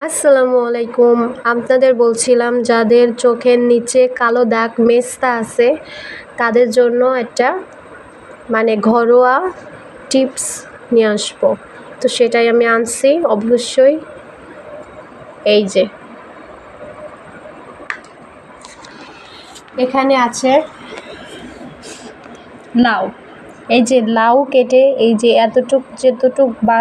আসসালামু আলাইকুম। আপনাদের বলছিলাম যাদের চোখের নিচে কালো দাগ মেস্তা আছে তাদের জন্য একটা ঘরোয়া টিপস নিয়ে আসবো। তো সেটাই আমি আনছি অবশ্যই। এই যে এখানে আছে লাউ। এই যে লাউ কেটে এই যে যেতটুক বা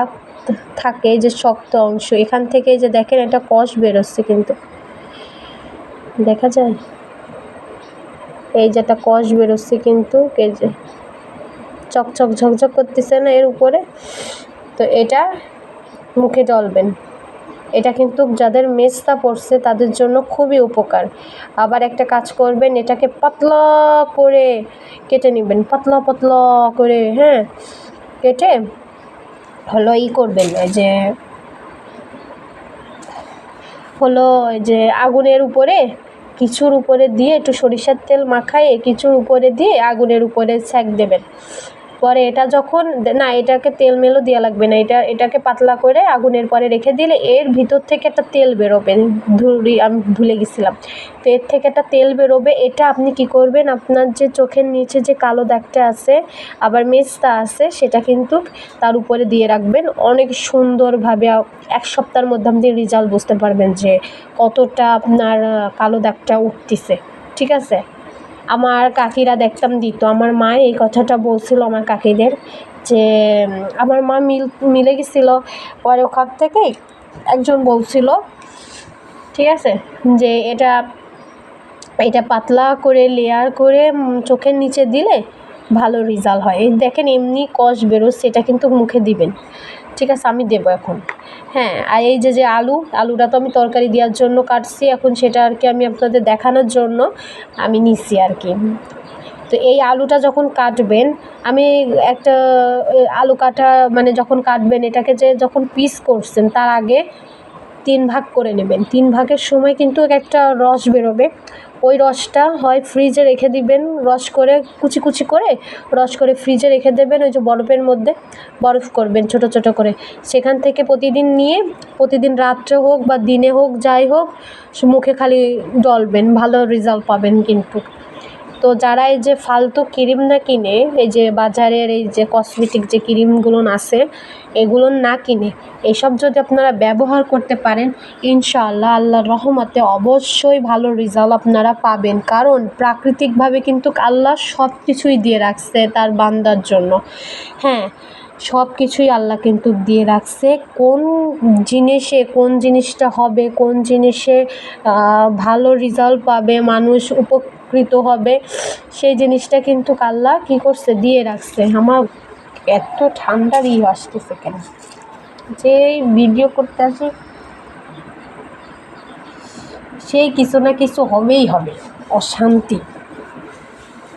থাকে যে শক্ত অংশ এখান থেকে যে দেখেন একটা কষ বেরোচ্ছে, কিন্তু দেখা যায় এই যে একটা কষ বেরোচ্ছে, কিন্তু এই যে চকচক ঝকঝক করতেছে না এর উপরে। তো এটা মুখে ডলবেন। এটা কিন্তু যাদের মেস্তা পড়ছে তাদের জন্য খুবই উপকার। আবার একটা কাজ করবেন, এটাকে পাতলা করে কেটে নেবেন, পাতলা পাতলা করে। হ্যাঁ, কেটে করবেন এই যে আগুনের উপরে কিছুর উপরে দিয়ে একটু সরিষার তেল মাখায়ে কিছুর উপরে দিয়ে আগুনের উপরে সেঁক দেবেন। পরে এটা যখন এটাকে তেল মেলও দেওয়া লাগবে না, এটাকে পাতলা করে আগুনের পরে রেখে দিলে এর ভিতর থেকে একটা তেল বেরোবে। আমি ভুলে গেছিলাম। তো এর থেকে একটা তেল বেরোবে। এটা আপনি কি করবেন, আপনার যে চোখের নিচে যে কালো দাগটা আছে আবার মেস্তা আছে সেটা কিন্তু তার উপরে দিয়ে রাখবেন। অনেক সুন্দরভাবে 1 সপ্তাহের মধ্যে আপনি রেজাল্ট বুঝতে পারবেন যে কতটা আপনার কালো দাগটা উঠতেছে। ঠিক আছে? আমার কাকিরা দেখতাম দিত। আমার মা এই কথাটা বলছিল আমার কাকিদের যে আমার মা মিলে গেছিলো। পরে ওখান থেকেই একজন বলছিল, ঠিক আছে, যে এটা পাতলা করে লেয়ার করে চোখের নিচে দিলে ভালো রেজাল্ট হয়। এই দেখেন এমনি কষ বেরোচ্ছে, এটা কিন্তু মুখে দিবেন। ঠিক আছে, আমি দেবো এখন। হ্যাঁ, আর এই যে আলুটা তো আমি তরকারি দেওয়ার জন্য কাটছি, এখন সেটা আর কি আমি আপনাদের দেখানোর জন্য আমি নিচ্ছি আর কি। তো এই আলুটা যখন কাটবেন, আমি একটা আলু কাটা যখন কাটবেন এটাকে যখন পিস করছেন তার আগে 3 ভাগ করে নেবেন। 3 ভাগের সময় কিন্তু একটা রস বেরোবে। ওই রসটা হয় ফ্রিজে রেখে দিবেন, কুচি কুচি করে রস করে ফ্রিজে রেখে দেবেন। ওই যে বরফের মধ্যে বরফ করবেন ছোট ছোট করে। সেখান থেকে প্রতিদিন নিয়ে প্রতিদিন রাত্রে হোক বা দিনে হোক যাই হোক মুখে খালি ডলবেন, ভালো রেজাল্ট পাবেন কিন্তু। তো যারা এই যে ফালতু ক্রিম না কিনে, এই যে বাজারের এই যে কসমেটিক যে ক্রিমগুলো আছে এগুলো না কিনে এসব যদি আপনারা ব্যবহার করতে পারেন, ইনশাআল্লাহ আল্লাহর রহমতে অবশ্যই ভালো রেজাল্ট আপনারা পাবেন। কারণ প্রাকৃতিকভাবে কিন্তু আল্লাহ সব কিছুই দিয়ে রাখছে তার বান্দার জন্য। হ্যাঁ, সব কিছুই আল্লাহ কিন্তু দিয়ে রাখছে। কোন জিনিসটা হবে, কোন জিনিসে ভালো রেজাল্ট পাবে, মানুষ উপকৃত হবে, সেই জিনিসটা কিন্তু আল্লাহ কী করছে, দিয়ে রাখছে। আমার এত ঠান্ডার আসতেছে কেন, যে ভিডিও করতে আসি সেই কিছু না কিছু হবেই হবে, অশান্তি।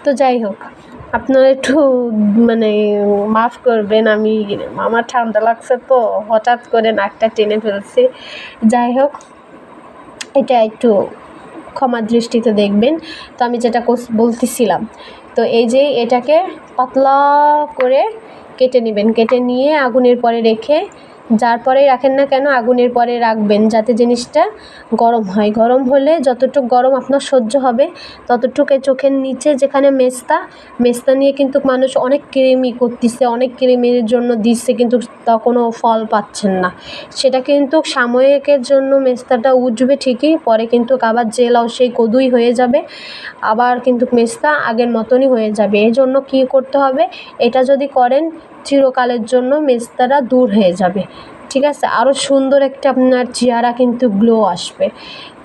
তো যাই হোক, আপনারা একটু মাফ করবেন, আমার ঠান্ডা লাগছে তো হঠাৎ করে নাকটা টেনে ফেলছি। যাই হোক, এটা একটু ক্ষমা দৃষ্টিতে দেখবেন। তো আমি যেটা বলতেছিলাম, তো এই যে এটাকে পাতলা করে কেটে নেবেন। কেটে নিয়ে আগুনের পরে রেখে, যার পরেই রাখেন না কেন আগুনের পরে রাখবেন যাতে জিনিসটা গরম হয়। গরম হলে যতটুকু গরম আপনার সহ্য হবে ততটুকু চোখের নিচে যেখানে মেস্তা নিয়ে কিন্তু মানুষ অনেক ক্রিমই করতেছে, অনেক ক্রিমের জন্য দিচ্ছে, কিন্তু তা কোনো ফল পাচ্ছেন না। সেটা কিন্তু সাময়িকের জন্য মেস্তাটা উঠবে ঠিকই, পরে কিন্তু আবার জেলাও সেই কদুই হয়ে যাবে, আবার কিন্তু মেস্তা আগের মতনই হয়ে যাবে। এই জন্য কী করতে হবে, এটা যদি করেন চিরকালের জন্য মেস্তাটা দূর হয়ে যাবে। ঠিক আছে, আরও সুন্দর একটা আপনার চেহারা কিন্তু গ্লো আসবে।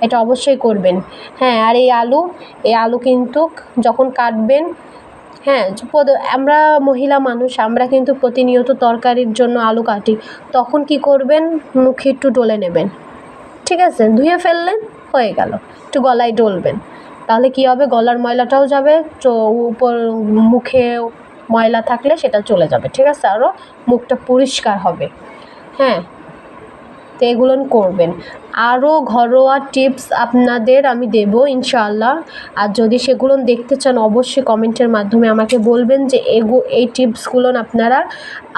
এটা অবশ্যই করবেন। হ্যাঁ, আর এই আলু কিন্তু যখন কাটবেন, হ্যাঁ, আমরা মহিলা মানুষ, আমরা কিন্তু প্রতিনিয়ত তরকারির জন্য আলু কাটি। তখন কি করবেন, মুখে একটু ডলে নেবেন। ঠিক আছে, ধুয়ে ফেললেন, হয়ে গেল। একটু গলায় ডলবেন, তাহলে কি হবে, গলার ময়লাটাও যাবে, উপর মুখে ময়লা থাকলে সেটা চলে যাবে। ঠিক আছে, আরও মুখটা পরিষ্কার হবে। হ্যাঁ, তো এগুলো করবেন। আরও ঘরোয়া টিপস আপনাদের আমি দেব ইনশাআল্লাহ। আর যদি সেগুলো দেখতে চান অবশ্যই কমেন্টের মাধ্যমে আমাকে বলবেন যে এই টিপসগুলো আপনারা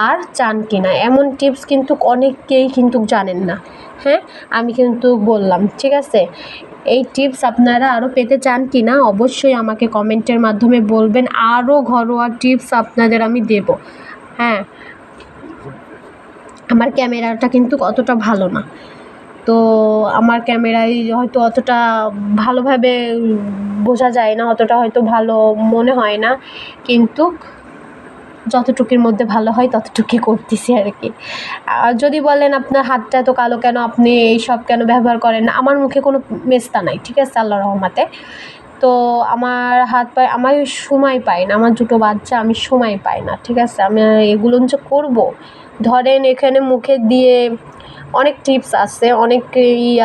আর চান কি না। এমন টিপস কিন্তু অনেকেই কিন্তু জানেন না, হ্যাঁ, আমি কিন্তু বললাম, ঠিক আছে। এই টিপস আপনারা আরও পেতে চান কি না অবশ্যই আমাকে কমেন্টের মাধ্যমে বলবেন। আরও ঘরোয়া টিপস আপনাদের আমি দেব। হ্যাঁ, আমার ক্যামেরাটা কিন্তু অতটা ভালো না, তো আমার ক্যামেরায় হয়তো অতটা ভালোভাবে বোঝা যায় না, অতটা হয়তো ভালো মনে হয় না, কিন্তু যতটুকুর মধ্যে ভালো হয় ততটুকুই করতেছি আর কি। যদি বলেন আপনার হাতটা এত কালো কেন, আপনি এইসব কেন ব্যবহার করেন না, আমার মুখে কোনো মেস্তা নাই, ঠিক আছে, আল্লাহর রহমতে। তো আমার হাত পায়ে আমি সময় পাই না, আমার দুটো বাচ্চা, আমি সময় পাই না, ঠিক আছে। আমি এগুলো যে করবো, ধরেন এখানে মুখে দিয়ে অনেক টিপস আছে, অনেক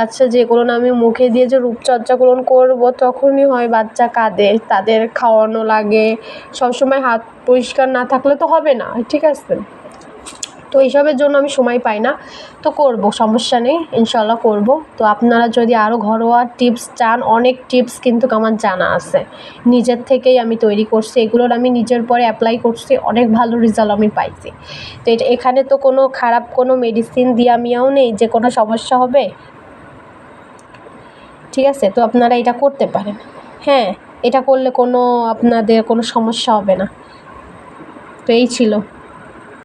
আছে যেগুলো আমি মুখে দিয়ে যে রূপচর্চাগুলো করবো, তখনই হয় বাচ্চা কাঁদে, তাদের খাওয়ানো লাগে, সবসময় হাত পরিষ্কার না থাকলে তো হবে না, ঠিক আছে। তো এইসবের জন্য আমি সময় পাই না, তো করব, সমস্যা নেই, ইনশাল্লাহ করব। তো আপনারা যদি আরও ঘরোয়া টিপস চান, অনেক টিপস কিন্তু আমার জানা আছে, নিজের থেকেই আমি তৈরি করছি, এগুলোর আমি নিজের পরে অ্যাপ্লাই করছি, অনেক ভালো রেজাল্ট আমি পাইছি। তো এখানে তো কোনো খারাপ কোনো মেডিসিন দিয়া মিয়াও নেই যে কোনো সমস্যা হবে, ঠিক আছে। তো আপনারা এটা করতে পারেন, হ্যাঁ, এটা করলে কোনো আপনাদের কোনো সমস্যা হবে না। তো এই ছিল।